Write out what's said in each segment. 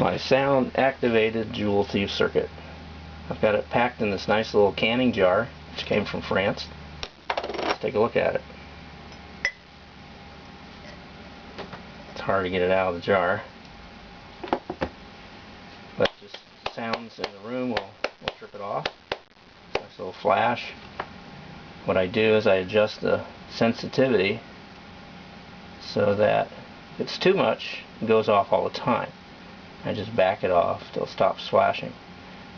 My sound activated Joule thief circuit. I've got it packed in this nice little canning jar which came from France. Let's take a look at it. It's hard to get it out of the jar, but just sounds in the room will trip it off. Nice little flash. What I do is I adjust the sensitivity so that if it's too much, it goes off all the time. I just back it off till it stops flashing.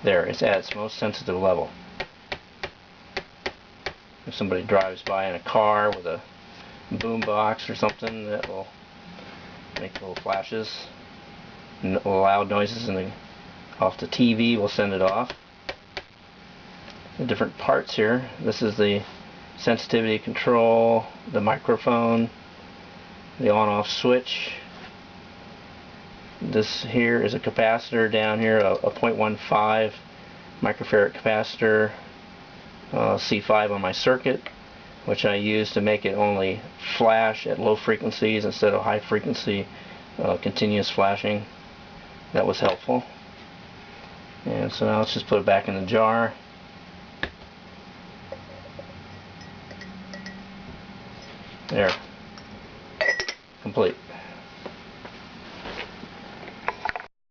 There, it's at its most sensitive level. If somebody drives by in a car with a boom box or something, that will make little flashes, loud noises off the TV will send it off. The different parts here. This is the sensitivity control, the microphone, the on-off switch. This here is a capacitor down here, a 0.15 microfarad capacitor, C5 on my circuit, which I use to make it only flash at low frequencies instead of high frequency continuous flashing. That was helpful. And so now let's just put it back in the jar. There. Complete.